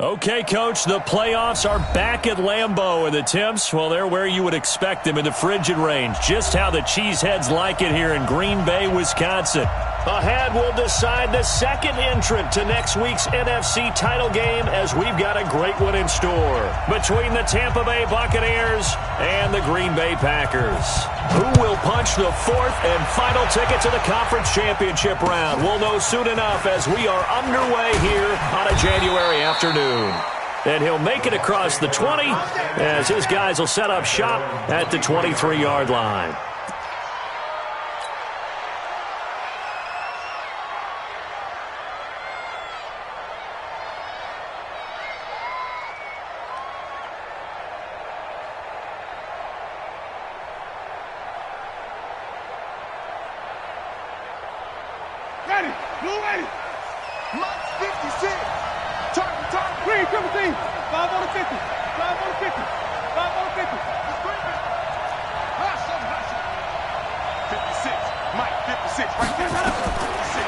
Okay, Coach, the playoffs are back at Lambeau, and the temps, well, they're where you would expect them in the frigid range. Just how the Cheeseheads like it here in Green Bay, Wisconsin. Ahead, we'll decide the second entrant to next week's NFC title game as we've got a great one in store between the Tampa Bay Buccaneers and the Green Bay Packers. Who will punch the fourth and final ticket to the conference championship round? We'll know soon enough as we are underway here on a January afternoon. And he'll make it across the 20 as his guys will set up shop at the 23-yard line.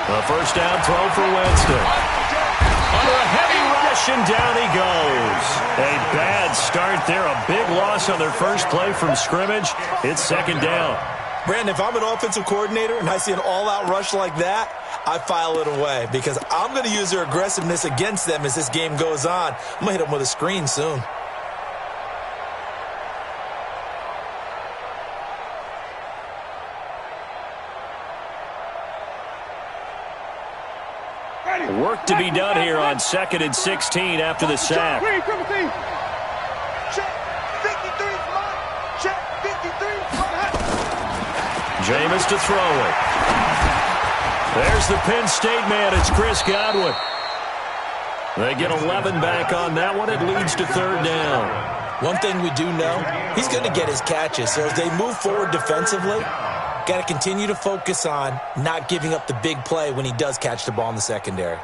A first down throw for Winston. Under a heavy rush, and down he goes. A bad start there. A big loss on their first play from scrimmage. It's second down. Brandon, if I'm an offensive coordinator and I see an all-out rush like that, I file it away because I'm going to use their aggressiveness against them as this game goes on. I'm going to hit them with a screen soon. Work to be done here on 2nd and 16 after the sack. Jameis to throw it. There's the Penn State man. It's Chris Godwin. They get 11 back on that one. It leads to third down. One thing we do know, he's going to get his catches. So as they move forward defensively, got to continue to focus on not giving up the big play when he does catch the ball in the secondary.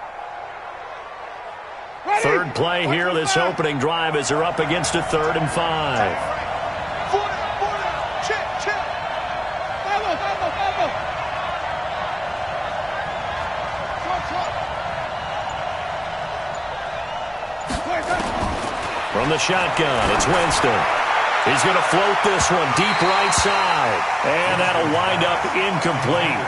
Third play here, this opening drive, as they're up against a 3rd and 5. From the shotgun, it's Winston. He's going to float this one deep right side. And that'll wind up incomplete.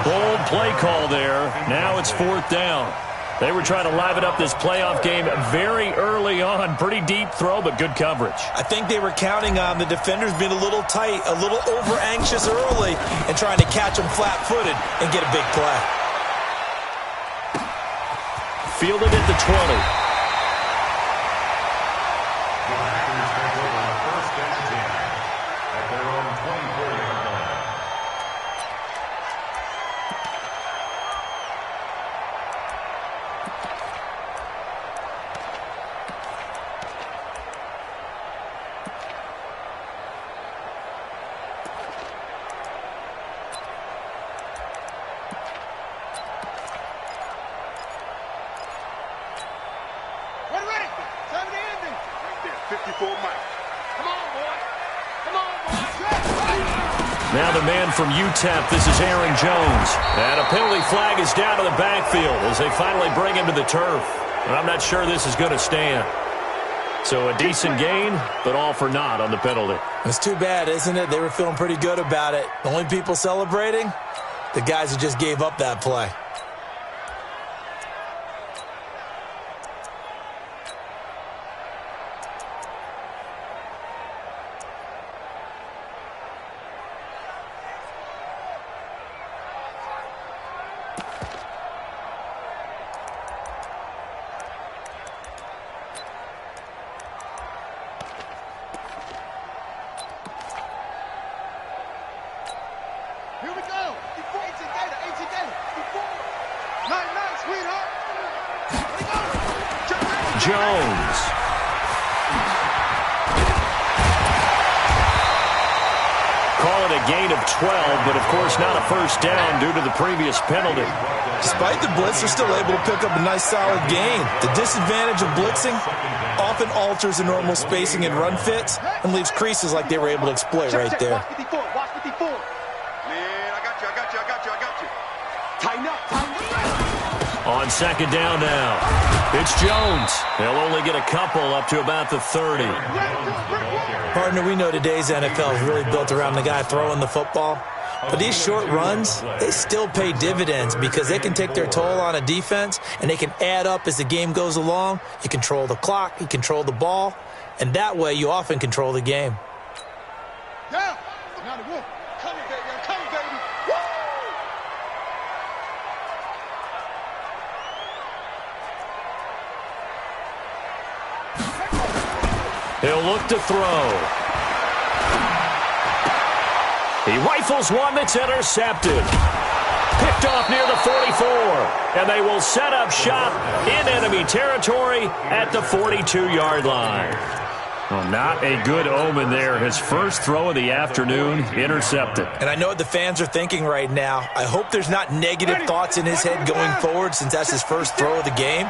Bold play call there. Now it's 4th down. They were trying to liven up this playoff game very early on. Pretty deep throw, but good coverage. I think they were counting on the defenders being a little tight, a little over-anxious early, and trying to catch them flat-footed and get a big play. Fielded at the 20. Now the man from UTEP, this is Aaron Jones. And a penalty flag is down to the backfield as they finally bring him to the turf. And I'm not sure this is going to stand. So a decent gain, but all for naught on the penalty. It's too bad, isn't it? They were feeling pretty good about it. The only people celebrating, the guys who just gave up that play. Jones. Call it a gain of 12, but of course not a first down due to the previous penalty. Despite the blitz, they're still able to pick up a nice solid gain. The disadvantage of blitzing often alters the normal spacing and run fits and leaves creases like they were able to exploit right there. Watch 54, watch 54. Man, I got you. Tighten up. On On second down now, it's Jones. They'll only get a couple up to about the 30. Partner, we know today's NFL is really built around the guy throwing the football. But these short runs, they still pay dividends because they can take their toll on a defense, and they can add up as the game goes along. You control the clock, you control the ball, and that way you often control the game. Yeah. Come here, baby. Come here, baby. Woo! He'll look to throw. He rifles one that's intercepted. Picked off near the 44. And they will set up shop in enemy territory at the 42-yard line. Well, not a good omen there. His first throw of the afternoon, intercepted. And I know what the fans are thinking right now. I hope there's not negative thoughts in his head going forward since that's his first throw of the game.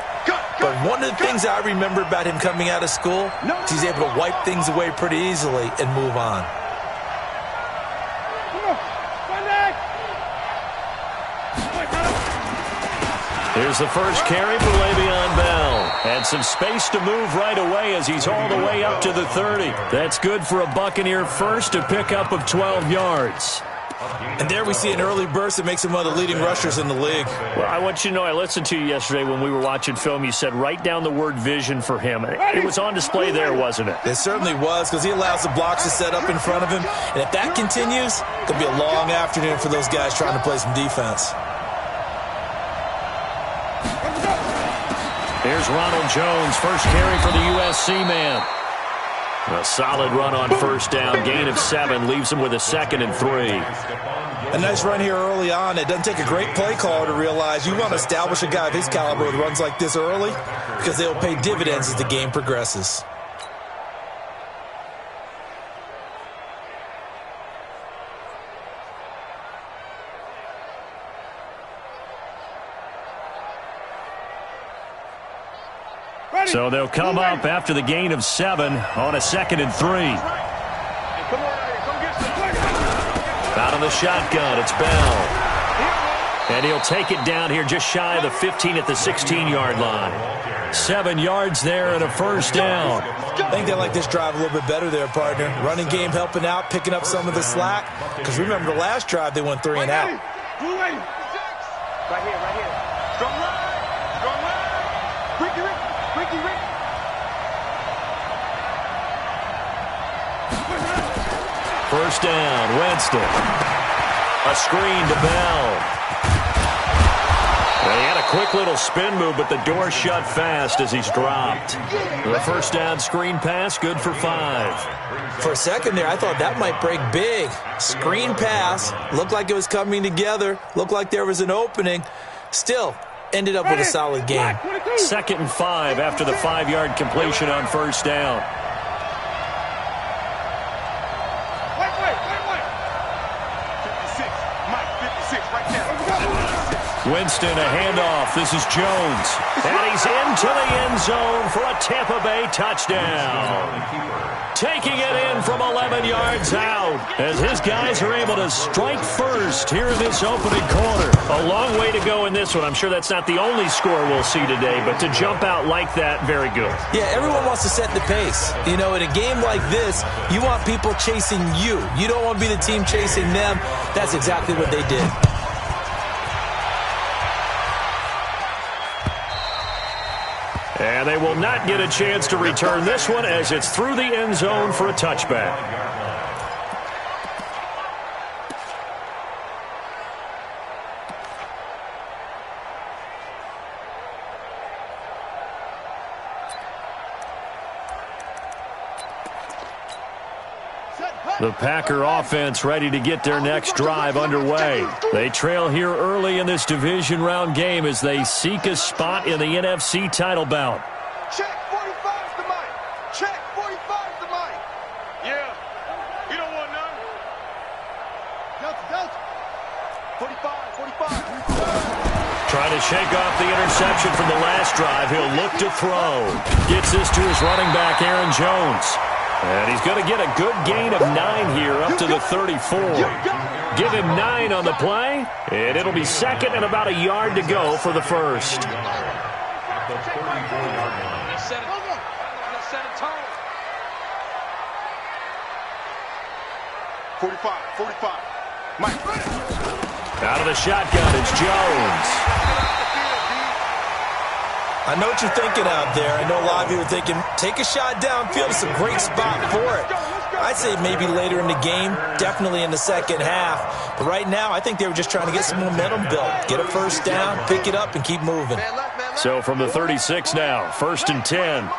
But one of the things I remember about him coming out of school is he's able to wipe things away pretty easily and move on. Here's the first carry for Le'Veon Bell. And some space to move right away as he's all the way up to the 30. That's good for a Buccaneer first to pick up of 12 yards. And there we see an early burst that makes him one of the leading rushers in the league. Well, I want you to know, I listened to you yesterday when we were watching film. You said write down the word vision for him. It was on display there, wasn't it? It certainly was, because he allows the blocks to set up in front of him. And if that continues, it's going to be a long afternoon for those guys trying to play some defense. Here's Ronald Jones, first carry for the USC man. A solid run on first down, gain of 7, leaves him with a 2nd and 3. A nice run here early on. It doesn't take a great play caller to realize you want to establish a guy of his caliber with runs like this early because they'll pay dividends as the game progresses. So they'll come up after the gain of 7 on a 2nd and 3. Out of the shotgun, it's Bell. And he'll take it down here just shy of the 15 at the 16-yard line. 7 yards there and a first down. I think they like this drive a little bit better there, partner. Running game helping out, picking up some of the slack. Because remember the last drive, they went 3 and out. Right here. Strong line. Ricky. First down, Winston. A screen to Bell. Well, he had a quick little spin move, but the door shut fast as he's dropped. The first down screen pass, good for 5. For a second there, I thought that might break big. Screen pass, looked like it was coming together, looked like there was an opening. Still, ended up with a solid game. 2nd and 5 after the 5-yard completion on first down. Winston, a handoff. This is Jones. And he's into the end zone for a Tampa Bay touchdown. Taking it in from 11 yards out as his guys are able to strike first here in this opening quarter. A long way to go in this one. I'm sure that's not the only score we'll see today, but to jump out like that, very good. Yeah, everyone wants to set the pace. You know, in a game like this, you want people chasing you. You don't want to be the team chasing them. That's exactly what they did. And they will not get a chance to return this one as it's through the end zone for a touchback. The Packer offense ready to get their next drive underway. They trail here early in this division round game as they seek a spot in the NFC title bout. Check 45's the mic. Check 45's the mic. Yeah. You don't want none. Delta. 45. Trying to shake off the interception from the last drive. He'll look to throw. Gets this to his running back, Aaron Jones. And he's going to get a good gain of 9 here up to the 34. Give him 9 on the play, and it'll be second and about a yard to go for the first. Let's set a tone. 45. Mike. Out of the shotgun, it's Jones. I know what you're thinking out there. I know a lot of you are thinking, take a shot downfield. It's a great spot for it. I'd say maybe later in the game, definitely in the second half. But right now, I think they were just trying to get some momentum built. Get a first down, pick it up, and keep moving. So from the 36 now, 1st and 10.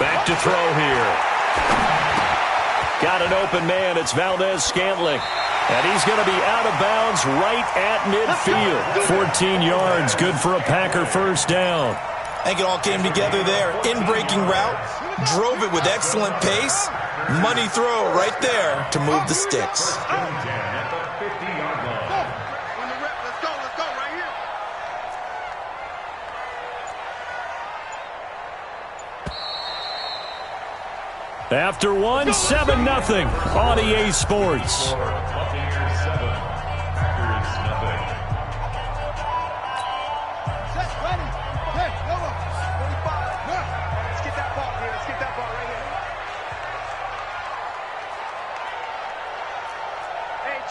Back to throw here. Got an open man. It's Valdez-Scantling. And he's going to be out of bounds right at midfield. 14 yards, good for a Packer first down. I think it all came together there. In-breaking route, drove it with excellent pace. Money throw right there to move the sticks. After one, 7-0 on EA Sports.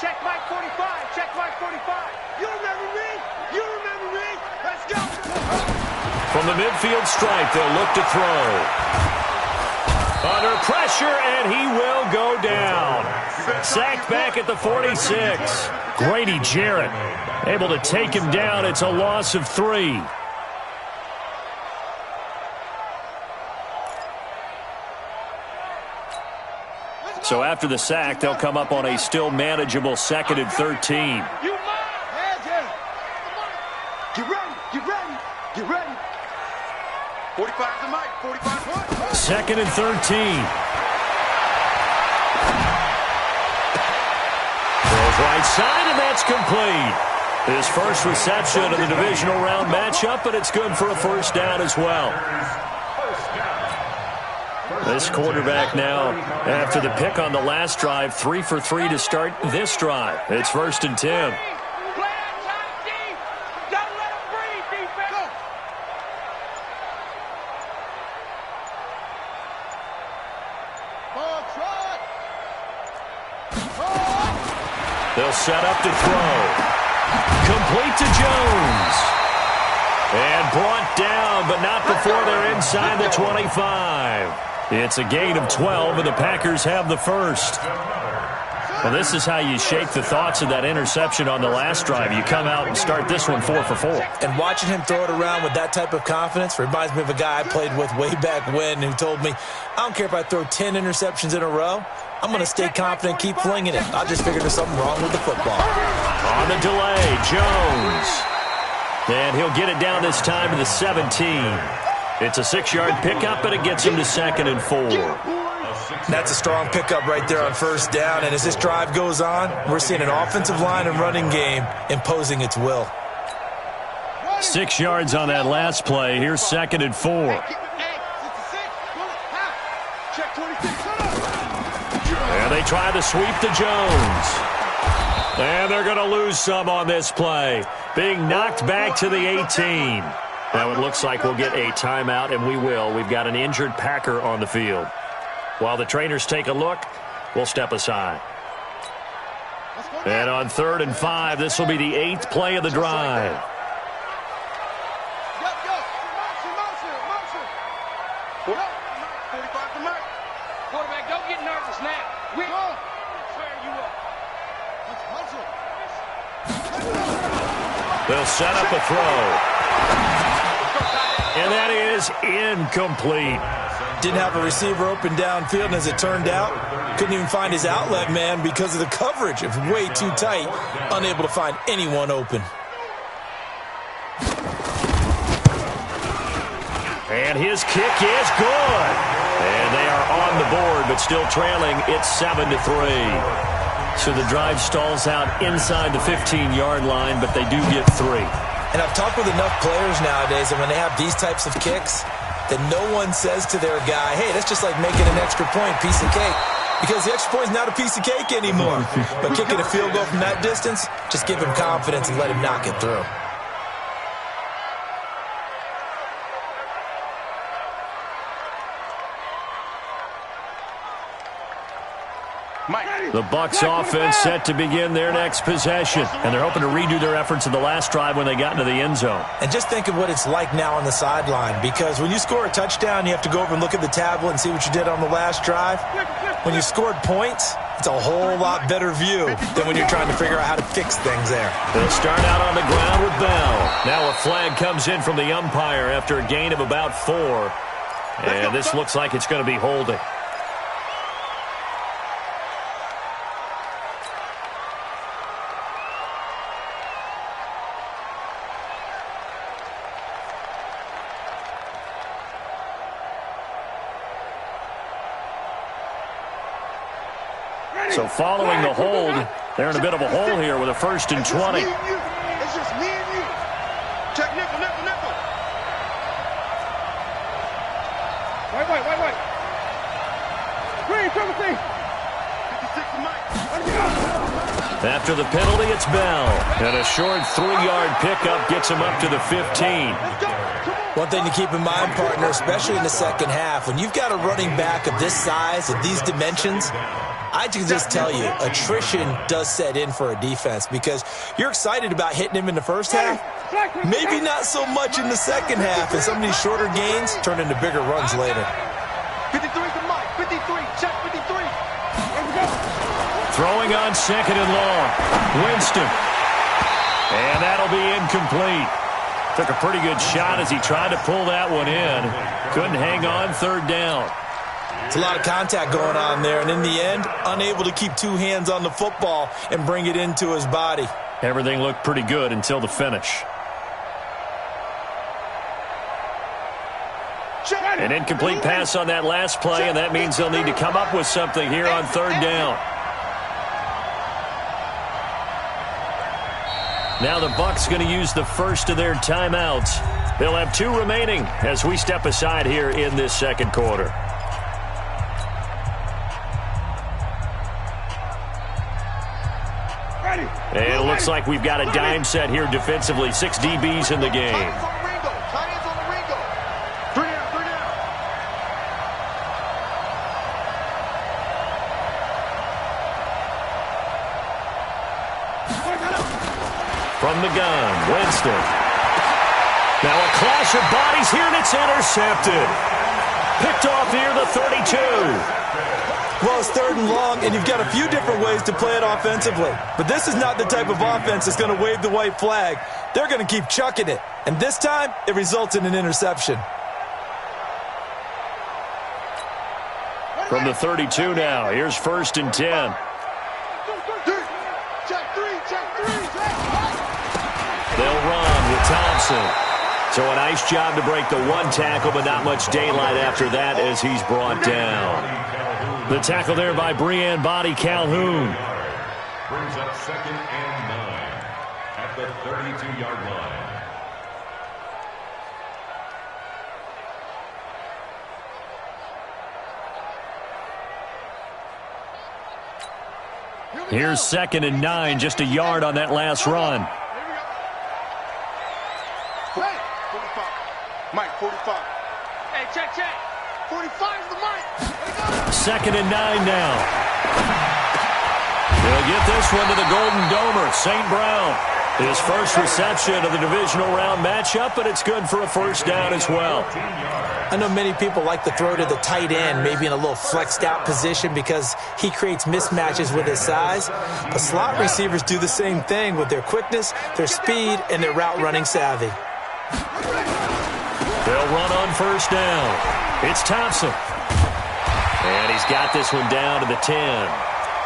Check Mike 45. Check Mike 45. You remember me? You remember me? Let's go. From the midfield stripe, they'll look to throw. Under pressure, and he will go down. Sacked back at the 46. Grady Jarrett able to take him down. It's a loss of 3. So after the sack, they'll come up on a still manageable 2nd and 13. Get ready. 45 to Mike. 45 point. 2nd and 13. Throws right side, and that's complete. His first reception of the divisional round matchup, but it's good for a first down as well. This quarterback now, after the pick on the last drive, 3 for 3 to start this drive. It's 1st and 10. They'll set up to throw. Complete to Jones. And brought down, but not before they're inside the 25. It's a gain of 12, and the Packers have the first. Well, this is how you shake the thoughts of that interception on the last drive. You come out and start this one 4 for 4. And watching him throw it around with that type of confidence reminds me of a guy I played with way back when who told me, I don't care if I throw 10 interceptions in a row. I'm going to stay confident, keep flinging it. I just figured there's something wrong with the football. On the delay, Jones. And he'll get it down this time to the 17. It's a 6-yard pickup, and it gets him to 2nd and 4. That's a strong pickup right there on first down. And as this drive goes on, we're seeing an offensive line and running game imposing its will. 6 yards on that last play. Here's 2nd and 4. And they try to sweep to Jones. And they're going to lose some on this play. Being knocked back to the 18. Now it looks like we'll get a timeout, and we will. We've got an injured Packer on the field. While the trainers take a look, we'll step aside. And on 3rd and 5, this will be the 8th play of the drive. Quarterback, don't get nervous now. We're fair you up. They'll set up a throw. And that is incomplete. Didn't have a receiver open downfield, and as it turned out, couldn't even find his outlet man because of the coverage. It was way too tight, unable to find anyone open. And his kick is good. And they are on the board, but still trailing. It's 7-3. So the drive stalls out inside the 15-yard line, but they do get 3. And I've talked with enough players nowadays, and when they have these types of kicks, that no one says to their guy, hey, that's just like making an extra point, piece of cake. Because the extra point is not a piece of cake anymore. But kicking a field goal from that distance, just give him confidence and let him knock it through. The Bucs offense set to begin their next possession. And they're hoping to redo their efforts in the last drive when they got into the end zone. And just think of what it's like now on the sideline. Because when you score a touchdown, you have to go over and look at the tablet and see what you did on the last drive. When you scored points, it's a whole lot better view than when you're trying to figure out how to fix things there. They'll start out on the ground with Bell. Now a flag comes in from the umpire after a gain of about 4. And this looks like it's going to be holding. So following the hold, they're in a bit of a hole here with a 1st and 20. It's just me and you. Check nickel. Wait. Green, triple C. 56 Mike. After the penalty, it's Bell. And a short 3-yard pickup gets him up to the 15. One thing to keep in mind, partner, especially in the second half, when you've got a running back of this size, of these dimensions, I can just tell you, attrition does set in for a defense because you're excited about hitting him in the first half, maybe not so much in the second half, and some of these shorter gains turn into bigger runs later. 53 to Mike, 53, check 53. Throwing on 2nd and long. Winston. And that'll be incomplete. Took a pretty good shot as he tried to pull that one in. Couldn't hang on 3rd down. It's a lot of contact going on there, and in the end, unable to keep 2 hands on the football and bring it into his body. Everything looked pretty good until the finish. An incomplete pass on that last play, and that means they'll need to come up with something here on 3rd down. Now the Bucs going to use the first of their timeouts. They'll have 2 remaining as we step aside here in this second quarter. And it looks like we've got a dime set here defensively. 6 DBs in the game. From the gun, Winston. Now a clash of bodies here, and it's intercepted. Picked off near the 32. Well, it's 3rd and long, and you've got a few different ways to play it offensively. But this is not the type of offense that's going to wave the white flag. They're going to keep chucking it. And this time, it results in an interception. From the 32 now, here's 1st and 10. They'll run with Thompson. So a nice job to break the 1 tackle, but not much daylight after that as he's brought down. The tackle there by Breann Body Calhoun. Brings up 2nd and 9 at the 32-yard line. Here's 2nd and 9, just a yard on that last run. Hey, 45. Mike, 45. Hey, check. 45 is the Mike. 2nd and 9 now. They'll get this one to the Golden Domer, St. Brown. His first reception of the divisional round matchup, but it's good for a 1st down as well. I know many people like to throw to the tight end, maybe in a little flexed out position because he creates mismatches with his size. But slot receivers do the same thing with their quickness, their speed, and their route running savvy. They'll run on 1st down. It's Thompson. And he's got this one down to the 10.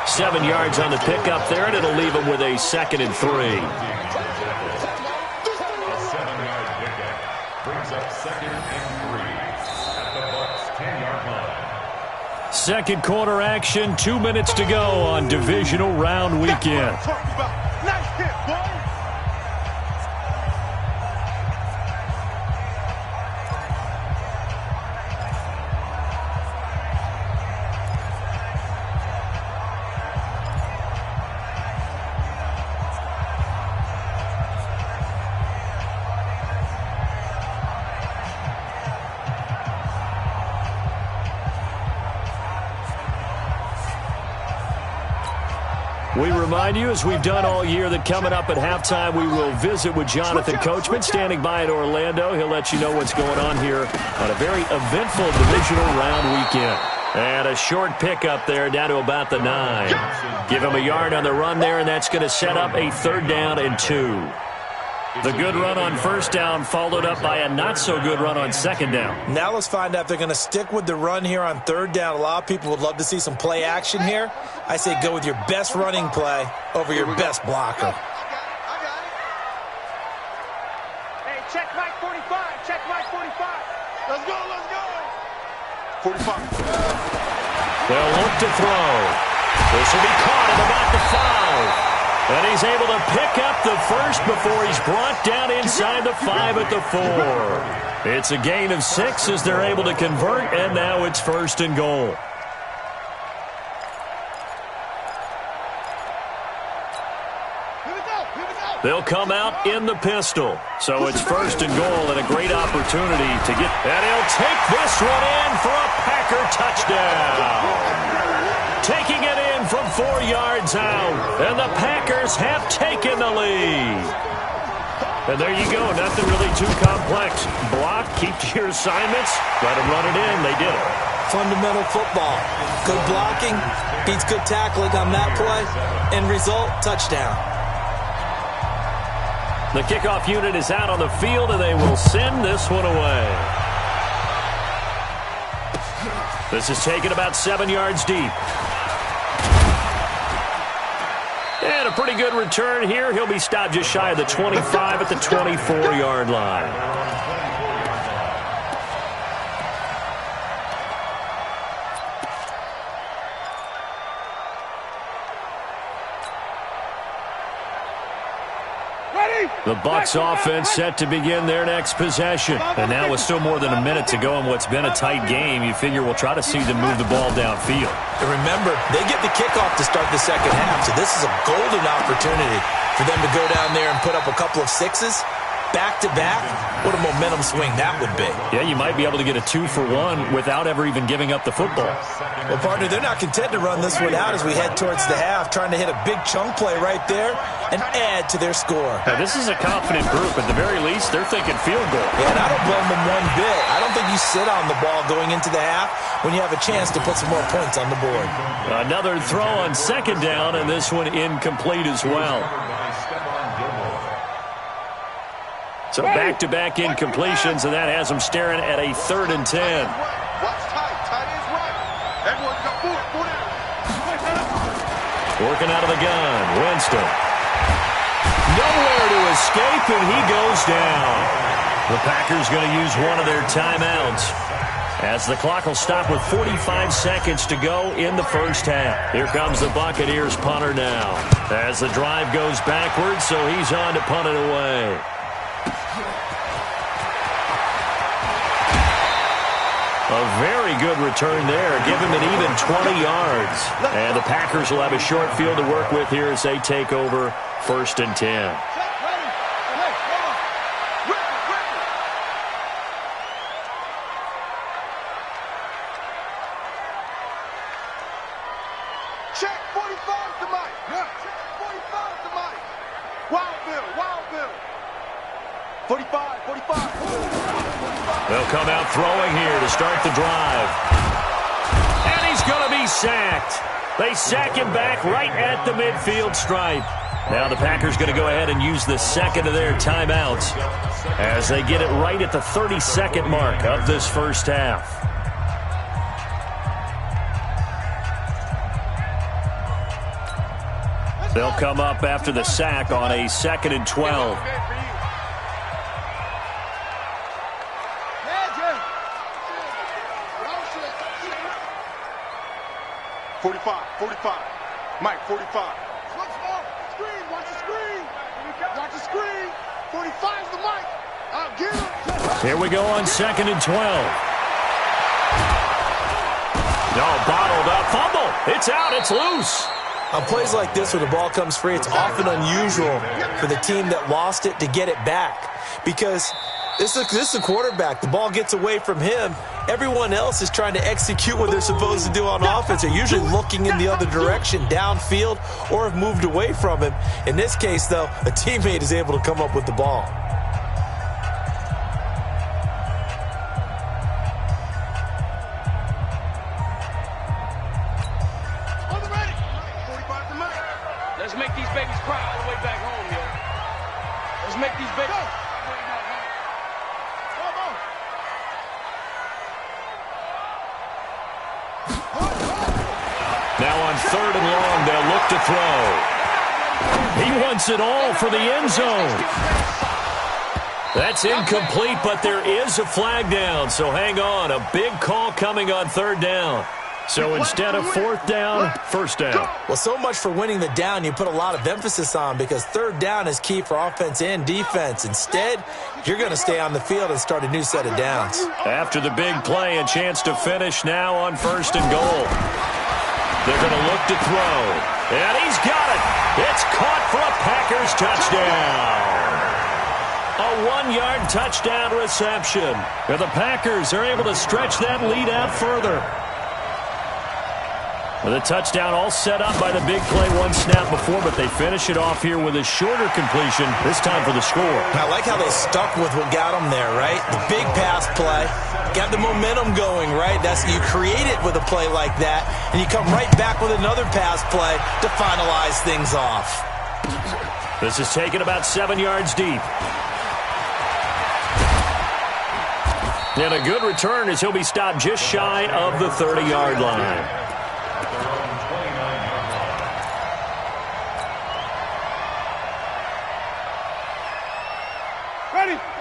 7 yards on the pickup there, and it'll leave him with a 2nd and 3. A 7-yard pickup brings up 2nd and 3 at the Bucs' 10-yard line. Second quarter action, 2 minutes to go on divisional round weekend. We remind you, as we've done all year, that coming up at halftime, we will visit with Jonathan Coachman, standing by in Orlando. He'll let you know what's going on here on a very eventful divisional round weekend. And a short pickup there down to about the 9. Give him a yard on the run there, and that's going to set up a 3rd down and 2. The good run on 1st down followed up by a not-so-good run on 2nd down. Now let's find out if they're going to stick with the run here on 3rd down. A lot of people would love to see some play action here. I say go with your best running play over your best blocker. Hey, check Mike 45. Check Mike 45. Let's go, let's go. 45. They'll look to throw. This will be caught at about the 5. And he's able to pick up the first before he's brought down inside the 5 at the 4. It's a gain of 6 as they're able to convert, and now it's 1st and goal. They'll come out in the pistol. So it's 1st and goal and a great opportunity to get. And he'll take this one in for a Packer touchdown. Taking it in from 4 yards out. And the Packers have taken the lead. And there you go. Nothing really too complex. Block, keep to your assignments, let them run it in. They did it. Fundamental football. Good blocking beats good tackling on that play. End result, touchdown. The kickoff unit is out on the field, and they will send this one away. This is taken about 7 yards deep. And a pretty good return here. He'll be stopped just shy of the 25 at the 24-yard line. The Bucs offense set to begin their next possession. And now with still more than a minute to go in what's been a tight game, you figure we'll try to see them move the ball downfield. And remember, they get the kickoff to start the second half, so this is a golden opportunity for them to go down there and put up a couple of 6s. Back-to-back, what a momentum swing that would be. Yeah, you might be able to get a 2-for-1 without ever even giving up the football. Well, partner, they're not content to run this one out as we head towards the half, trying to hit a big chunk play right there and add to their score. Now, this is a confident group. At the very least, they're thinking field goal. Yeah, and I don't blame them one bit. I don't think you sit on the ball going into the half when you have a chance to put some more points on the board. Another throw on 2nd down, and this one incomplete as well. So back-to-back incompletions, and that has them staring at a 3rd and 10. Watch tight. Tight is right. Everyone come forward. Working out of the gun. Winston. Nowhere to escape, and he goes down. The Packers going to use one of their timeouts as the clock will stop with 45 seconds to go in the first half. Here comes the Buccaneers punter now as the drive goes backwards, so he's on to punt it away. A very good return there. Give him an even 20 yards. And the Packers will have a short field to work with here as they take over 1st and 10. Check 45 to Mike. Check 45 to Mike. Wild Bill. 45. They'll come out throwing here to start the drive. And he's going to be sacked. They sack him back right at the midfield stripe. Now the Packers going to go ahead and use the second of their timeouts as they get it right at the 30-second mark of this first half. They'll come up after the sack on a 2nd and 12. 45. Mike, 45. Screen, watch the screen. 45's the Mike. I'll get him. Here we go on 2nd and 12. No, bottled up. Fumble. It's out. It's loose. On plays like this where the ball comes free, it's often unusual for the team that lost it to get it back because this is a quarterback. The ball gets away from him, everyone else is trying to execute what they're supposed to do on offense. They're usually looking in the other direction, downfield, or have moved away from him. In this case, though, a teammate is able to come up with the ball. Let's make these babies cry all the way back home, yo. Let's make these babies all the way back home. Now on 3rd and long, they'll look to throw. He wants it all for the end zone. That's incomplete, but there is a flag down, so hang on. A big call coming on 3rd down. So instead of 4th down, 1st down. Well, so much for winning the down you put a lot of emphasis on, because 3rd down is key for offense and defense. Instead, you're going to stay on the field and start a new set of downs. After the big play, a chance to finish now on 1st and goal. They're going to look to throw. And he's got it. It's caught for a Packers touchdown. A 1-yard touchdown reception. And the Packers are able to stretch that lead out further. With a touchdown all set up by the big play one snap before, but they finish it off here with a shorter completion, this time for the score. I like how they stuck with what got them there, right? The big pass play, got the momentum going, right? You create it with a play like that, and you come right back with another pass play to finalize things off. This is taken about 7 yards deep. And a good return as he'll be stopped just shy of the 30-yard line.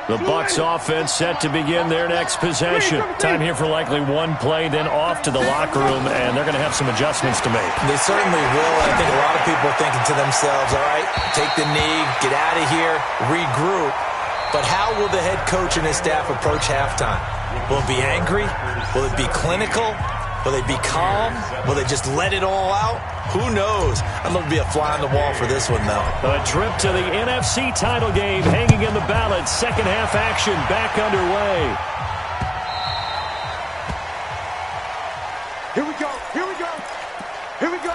The Bucs offense set to begin their next possession. Time here for likely one play, then off to the locker room, and they're going to have some adjustments to make. They certainly will. I think a lot of people are thinking to themselves, all right, take the knee, get out of here, regroup. But how will the head coach and his staff approach halftime? Will it be angry? Will it be clinical? Will they be calm? Will they just let it all out? Who knows? I'd love to be a fly on the wall for this one, though. A trip to the NFC title game hanging in the balance. Second half action back underway. Here we go. Here we go. Here we go.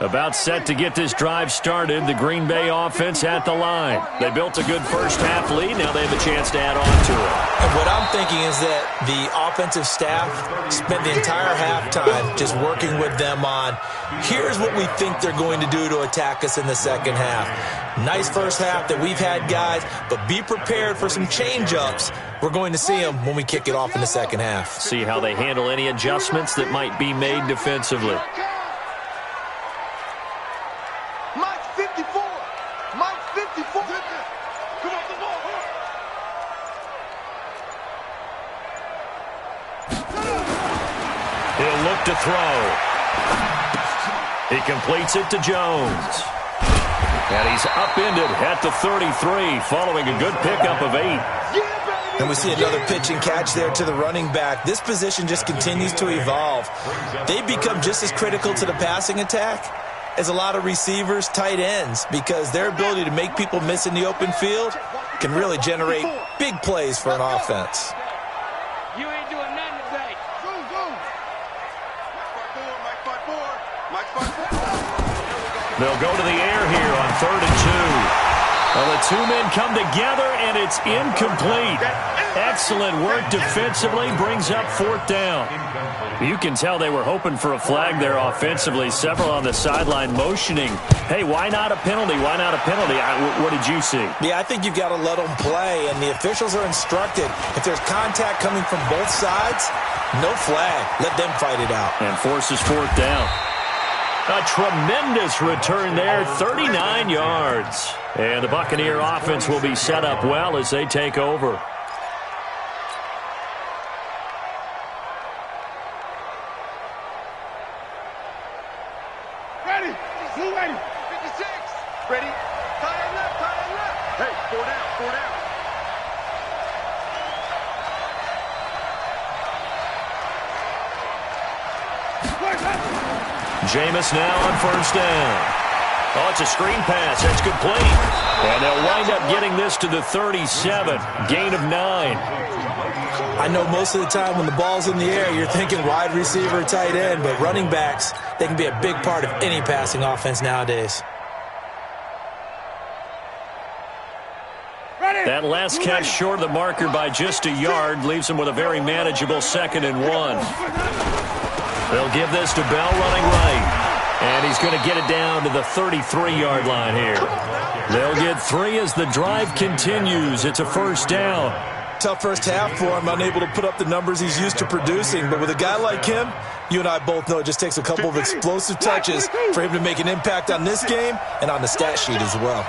About set to get this drive started. The Green Bay offense at the line. They built a good first half lead. Now they have a chance to add on to it. And what I'm thinking is that the offensive staff spent the entire halftime just working with them on, here's what we think they're going to do to attack us in the second half. Nice first half that we've had, guys, but be prepared for some change-ups. We're going to see them when we kick it off in the second half. See how they handle any adjustments that might be made defensively. He'll look to throw. He completes it to Jones. And he's upended at the 33, following a good pickup of 8. And we see another pitch and catch there to the running back. This position just continues to evolve. They become just as critical to the passing attack as a lot of receivers, tight ends, because their ability to make people miss in the open field can really generate big plays for an offense. You ain't doing nothing today. They'll go to the air here on 3rd and 2. Well, the two men come together, and it's incomplete. Excellent work defensively, brings up 4th down. You can tell they were hoping for a flag there offensively. Several on the sideline motioning, hey, why not a penalty? Why not a penalty? What did you see? Yeah, I think you've got to let them play, and the officials are instructed. If there's contact coming from both sides, no flag. Let them fight it out. And forces 4th down. A tremendous return there, 39 yards. And the Buccaneer offense will be set up well as they take over. Ready. Move ready. 56. Ready. Tie left. Hey, 4 down. Jameis now on first down. Oh, it's a screen pass. That's complete. And they'll wind up getting this to the 37. Gain of 9. I know most of the time when the ball's in the air, you're thinking wide receiver, tight end, but running backs, they can be a big part of any passing offense nowadays. That last catch short of the marker by just a yard leaves him with a very manageable 2nd and 1. They'll give this to Bell running right. And he's going to get it down to the 33-yard line here. They'll get 3 as the drive continues. It's a first down. Tough first half for him, unable to put up the numbers he's used to producing. But with a guy like him, you and I both know it just takes a couple of explosive touches for him to make an impact on this game and on the stat sheet as well.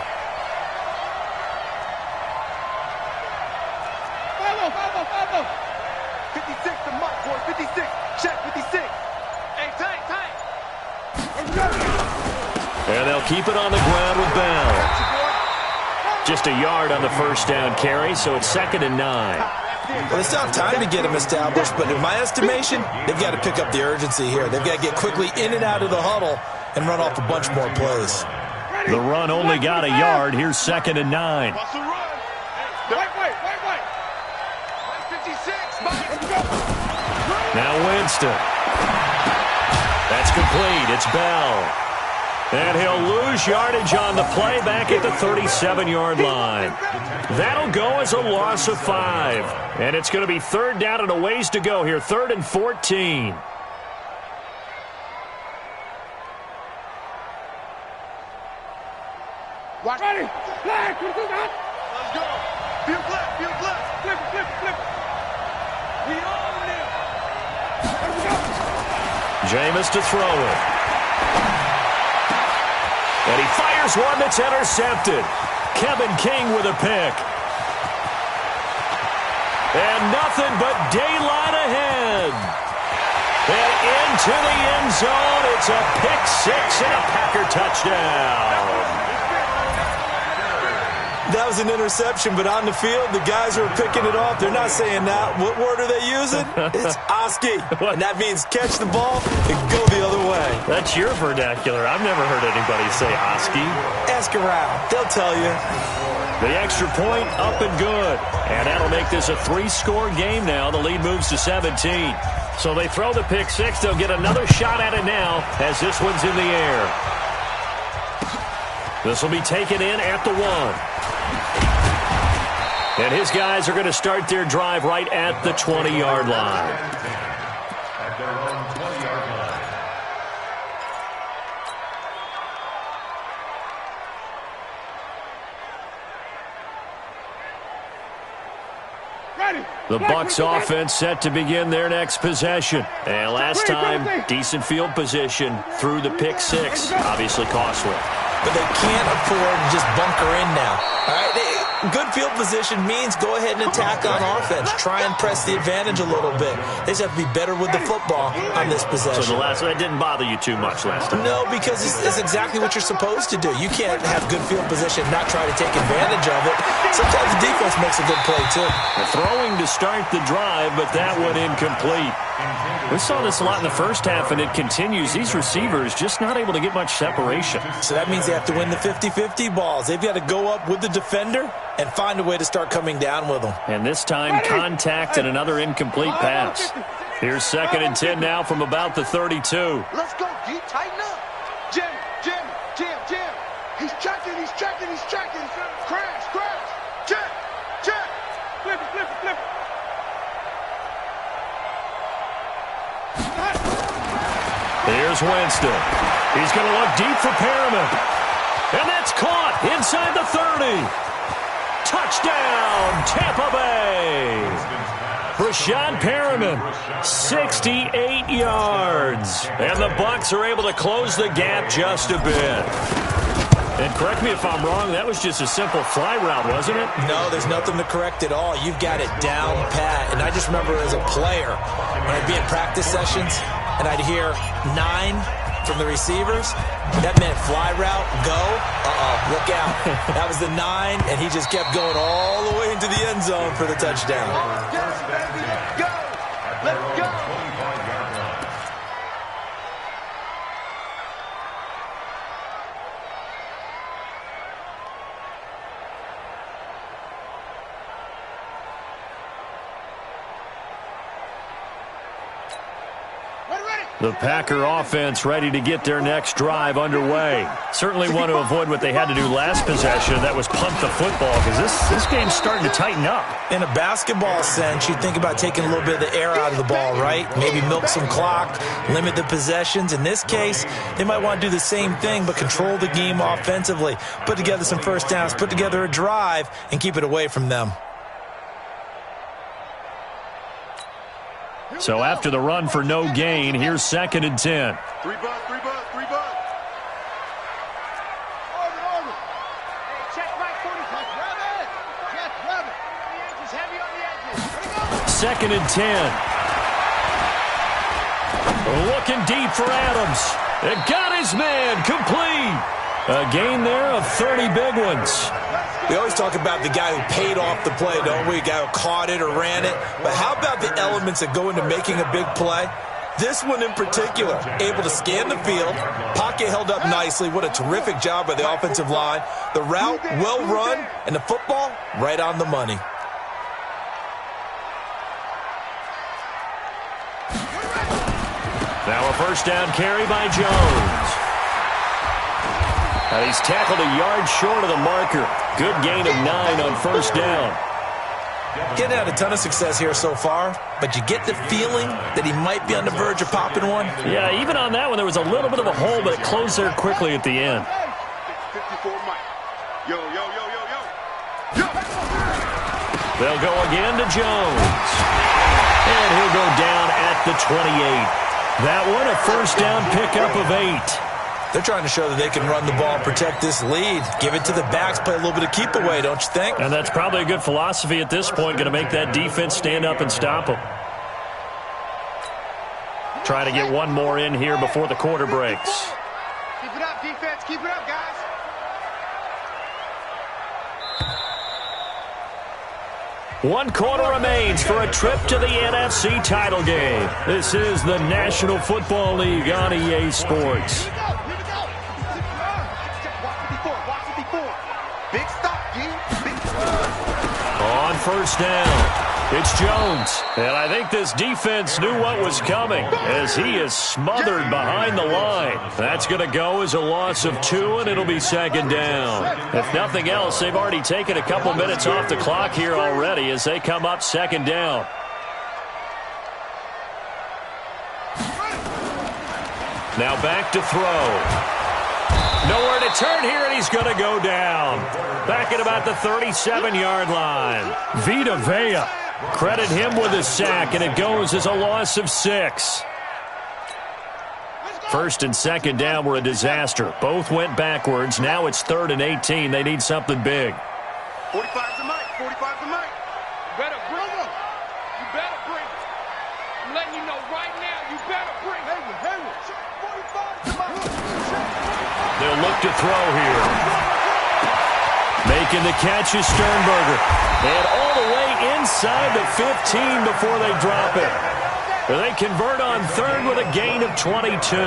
And they'll keep it on the ground with Bell. Just a yard on the first down carry, so it's 2nd and 9. Well, they still have time to get him established, but in my estimation, they've got to pick up the urgency here. They've got to get quickly in and out of the huddle and run off a bunch more plays. The run only got a yard. Here's 2nd and 9. Now Winston. That's complete. It's Bell. And he'll lose yardage on the play back at the 37-yard line. That'll go as a loss of 5. And it's going to be 3rd down and a ways to go here. 3rd and 14. Watch. Ready. Flag. Let's go. Field flag. Field flag. Flip it. Flip it. Flip it. We own him. Let's go. Jameis to throw it. And he fires one that's intercepted. Kevin King with a pick. And nothing but daylight ahead. And into the end zone. It's a pick 6 and a Packer touchdown. That was an interception, but on the field, the guys who are picking it off, they're not saying that. What word are they using? It's Oski. And that means catch the ball and go the other way. That's your vernacular. I've never heard anybody say Oski. Ask around. They'll tell you. The extra point up and good. And that'll make this a 3-score game now. The lead moves to 17. So they throw the pick 6. They'll get another shot at it now as this one's in the air. This will be taken in at the 1. And his guys are going to start their drive right at the 20-yard line. At their own 20-yard line. The Bucs offense set to begin their next possession. And last time, decent field position through the pick 6. Obviously costly. But they can't afford to just bunker in now. All right, good field position means go ahead and attack on offense. Try and press the advantage a little bit. They just have to be better with the football on this possession. So that didn't bother you too much last time? No, because it's exactly what you're supposed to do. You can't have good field position and not try to take advantage of it. Sometimes the defense makes a good play, too. Throwing to start the drive, but that one incomplete. We saw this a lot in the first half, and it continues. These receivers just not able to get much separation. So that means they have to win the 50-50 balls. They've got to go up with the defender and find a way to start coming down with them. And this time, contact and another incomplete pass. Here's 2nd and 10 now from about the 32. Let's go, D. Tighten up. Jim. He's checking. Crash. Check. Flip it. Here's Winston. He's going to look deep for Perriman. And that's caught inside the 30. Touchdown, Tampa Bay. Rashad Perriman, 68 yards. And the Bucs are able to close the gap just a bit. And correct me if I'm wrong, that was just a simple fly route, wasn't it? No, there's nothing to correct at all. You've got it down pat. And I just remember as a player, when I'd be in practice sessions, and I'd hear 9 from the receivers, that meant fly route, go, look out. That was the 9, and he just kept going all the way into the end zone for the touchdown. Let's go. The Packer offense ready to get their next drive underway. Certainly want to avoid what they had to do last possession. That was punt the football, because this game's starting to tighten up. In a basketball sense, you think about taking a little bit of the air out of the ball, right? Maybe milk some clock, limit the possessions. In this case, they might want to do the same thing, but control the game offensively. Put together some first downs, put together a drive, and keep it away from them. So after the run for no gain, here's 2nd and 10. Three bud. Order. Hey, check right 45. Grab it. Grab it. The edges, heavy on the edges. 2nd and 10. Looking deep for Adams. It got his man complete. A gain there of 30 big ones. We always talk about the guy who paid off the play, don't we? The guy who caught it or ran it. But how about the elements that go into making a big play? This one in particular, able to scan the field, pocket held up nicely. What a terrific job by the offensive line. The route, well run, and the football, right on the money. Now a first down carry by Jones. And he's tackled a yard short of the marker. Good gain of 9 on first down. Getting had a ton of success here so far, but you get the feeling that he might be on the verge of popping one. Yeah, even on that one, there was a little bit of a hole, but it closed there quickly at the end. 54 Mike. Yo. They'll go again to Jones. And he'll go down at the 28. That one, a first down pickup of 8. They're trying to show that they can run the ball and protect this lead. Give it to the backs, play a little bit of keep away, don't you think? And that's probably a good philosophy at this point, going to make that defense stand up and stop them. Try to get one more in here before the quarter breaks. Keep it up, defense. Keep it up, guys. One quarter remains for a trip to the NFC title game. This is the National Football League on EA Sports. Big stop, On first down, it's Jones. And I think this defense knew what was coming as he is smothered behind the line. That's going to go as a loss of 2, and it'll be 2nd down. If nothing else, they've already taken a couple minutes off the clock here already as they come up 2nd down. Now back to throw. Nowhere to turn here, and he's going to go down. Back at about the 37-yard line. Vita Vea. Credit him with a sack, and it goes as a loss of 6. First and 2nd down were a disaster. Both went backwards. Now it's 3rd and 18. They need something big. 45's the mic. 45's the mic. You better bring him. You better bring him. I'm letting you know right now, you better bring him. 45's the mic. They'll look to throw here. Making the catch is Sternberger. And all the way inside the 15 before they drop it. They convert on 3rd with a gain of 22.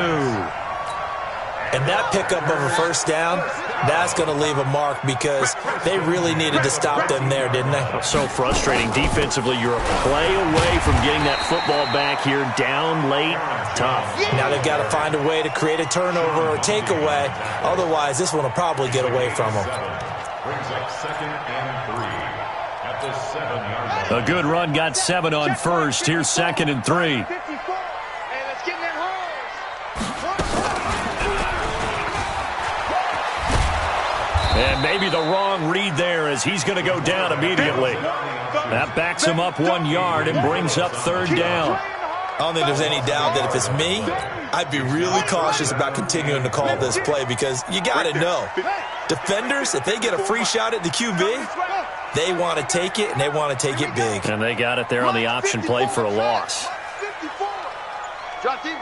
And that pickup of a first down, that's going to leave a mark because they really needed to stop them there, didn't they? So frustrating. Defensively, you're a play away from getting that football back here down late. Tough. Now they've got to find a way to create a turnover or takeaway. Otherwise, this one will probably get away from them. Brings up 2nd and 3 at the 7-yard line. A good run got 7 on first. Here's 2nd and 3. Hey, let's get in that hole. And maybe the wrong read there as he's going to go down immediately. That backs him up 1 yard and brings up 3rd down. I don't think there's any doubt that if it's me, I'd be really cautious about continuing to call this play because you got to know. Defenders, if they get a free shot at the QB, they want to take it, and they want to take it big. And they got it there on the option play for a loss. 54. Drop deep.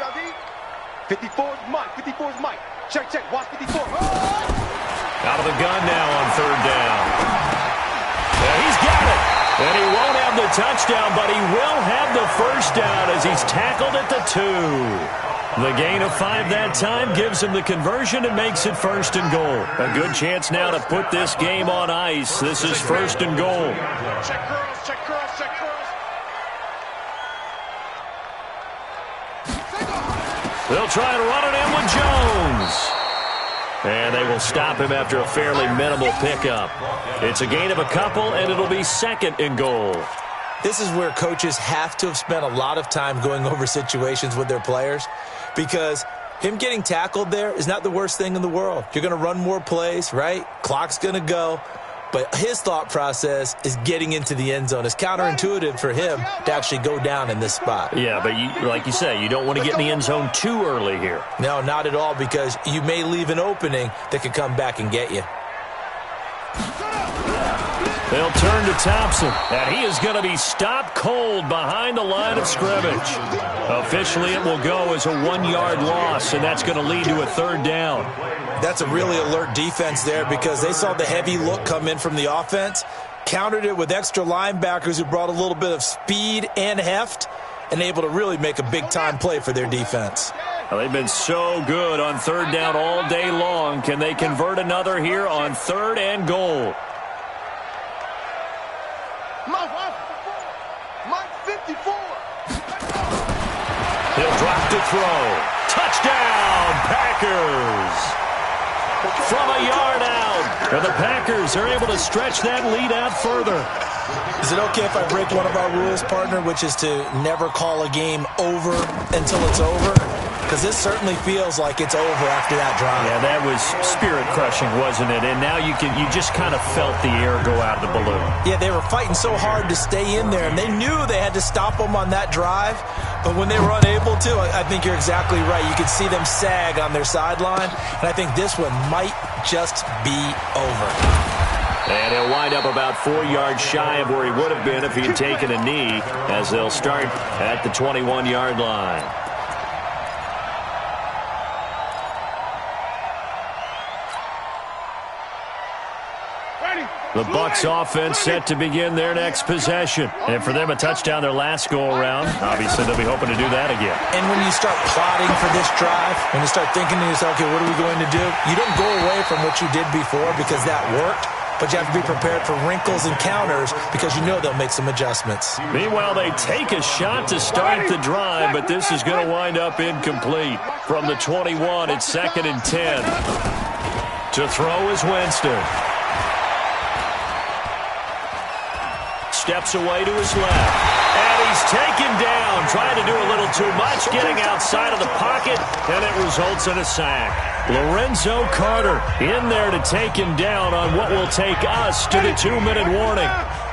54's Mike. 54's Mike. Check. Watch 54. Out of the gun now on 3rd down. Yeah, he's got it. And he won't have the touchdown, but he will have the first down as he's tackled at the 2. The gain of 5 that time gives him the conversion and makes it 1st and goal. A good chance now to put this game on ice. This is 1st and goal. Check curls. They'll try and run it in with Jones. And they will stop him after a fairly minimal pickup. It's a gain of a couple, and it'll be 2nd and goal. This is where coaches have to have spent a lot of time going over situations with their players, because him getting tackled there is not the worst thing in the world. You're going to run more plays, right? Clock's going to go. But his thought process is getting into the end zone. It's counterintuitive for him to actually go down in this spot. Yeah, but like you say, you don't want to get in the end zone too early here. No, not at all, because you may leave an opening that could come back and get you. They'll turn to Thompson, and he is going to be stopped cold behind the line of scrimmage. Officially, it will go as a 1-yard loss, and that's going to lead to a 3rd down. That's a really alert defense there, because they saw the heavy look come in from the offense, countered it with extra linebackers who brought a little bit of speed and heft, and able to really make a big-time play for their defense. Well, they've been so good on 3rd down all day long. Can they convert another here on 3rd and goal? Mike 54. He'll drop to throw. Touchdown, Packers! From a yard out. And the Packers are able to stretch that lead out further. Is it okay if I break one of our rules, partner, which is to never call a game over until it's over? Because this certainly feels like it's over after that drive. Yeah, that was spirit-crushing, wasn't it? And now you just kind of felt the air go out of the balloon. Yeah, they were fighting so hard to stay in there, and they knew they had to stop them on that drive. But when they were unable to, I think you're exactly right. You could see them sag on their sideline, and I think this one might just be over. And he'll wind up about 4 yards shy of where he would have been if he had taken a knee, as they'll start at the 21-yard line. The Bucs offense set to begin their next possession. And for them, a touchdown their last go-around. Obviously, they'll be hoping to do that again. And when you start plotting for this drive, when you start thinking to yourself, okay, what are we going to do? You don't go away from what you did before because that worked. But you have to be prepared for wrinkles and counters because you know they'll make some adjustments. Meanwhile, they take a shot to start the drive, but this is going to wind up incomplete. From the 21, it's 2nd and 10. To throw is Winston. Steps away to his left. And he's taken down, trying to do a little too much, getting outside of the pocket, and it results in a sack. Lorenzo Carter in there to take him down on what will take us to the 2-minute warning.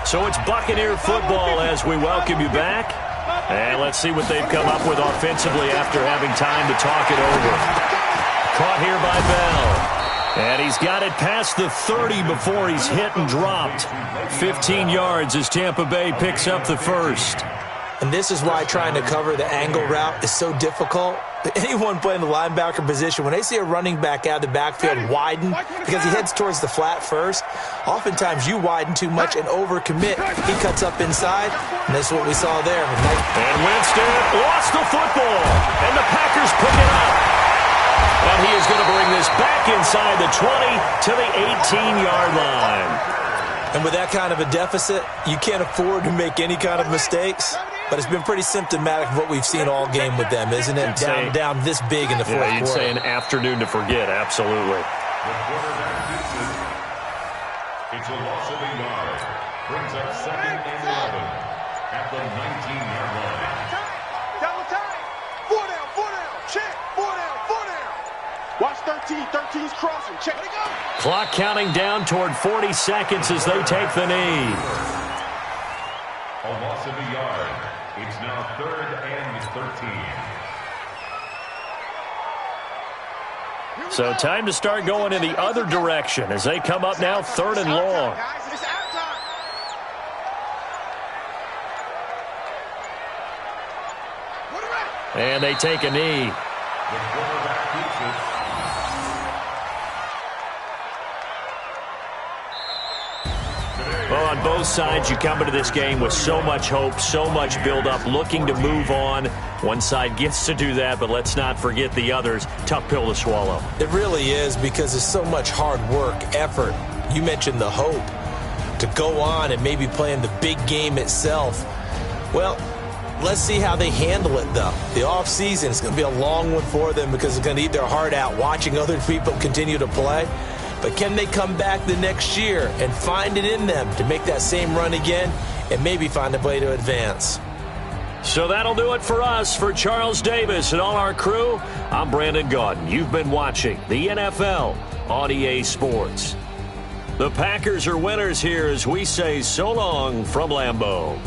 So it's Buccaneer football as we welcome you back. And let's see what they've come up with offensively after having time to talk it over. Caught here by Bell. And he's got it past the 30 before he's hit and dropped. 15 yards as Tampa Bay picks up the first. And this is why trying to cover the angle route is so difficult. Anyone playing the linebacker position, when they see a running back out of the backfield widen because he heads towards the flat first, oftentimes you widen too much and overcommit. He cuts up inside, and that's what we saw there. And Winston lost the football, and the Packers pick it up. And he is going to bring this back inside the 20 to the 18-yard line. And with that kind of a deficit, you can't afford to make any kind of mistakes. But it's been pretty symptomatic of what we've seen all game with them, isn't it? Down this big in the fourth quarter. You'd say an afternoon to forget, absolutely. The quarterback gets it. It's a loss of a yard. Brings up 2nd and 11 at the 19-yard line. Double time. 4 down. Check. 4 down. Watch 13. 13's crossing. Check it out. Clock counting down toward 40 seconds as they take the knee. A loss of a yard. It's now 3rd and 13. So time to start going in the other direction as they come up now 3rd and long. And they take a knee. The quarterback keeps it. Well, on both sides, you come into this game with so much hope, so much build-up, looking to move on. One side gets to do that, but let's not forget the others. Tough pill to swallow. It really is, because there's so much hard work, effort. You mentioned the hope to go on and maybe play in the big game itself. Well, Let's see how they handle it, though. The offseason is going to be a long one for them because it's going to eat their heart out watching other people continue to play. But can they come back the next year and find it in them to make that same run again and maybe find a way to advance? So that'll do it for us. For Charles Davis and all our crew, I'm Brandon Gaudin. You've been watching the NFL on EA Sports. The Packers are winners here as we say so long from Lambeau.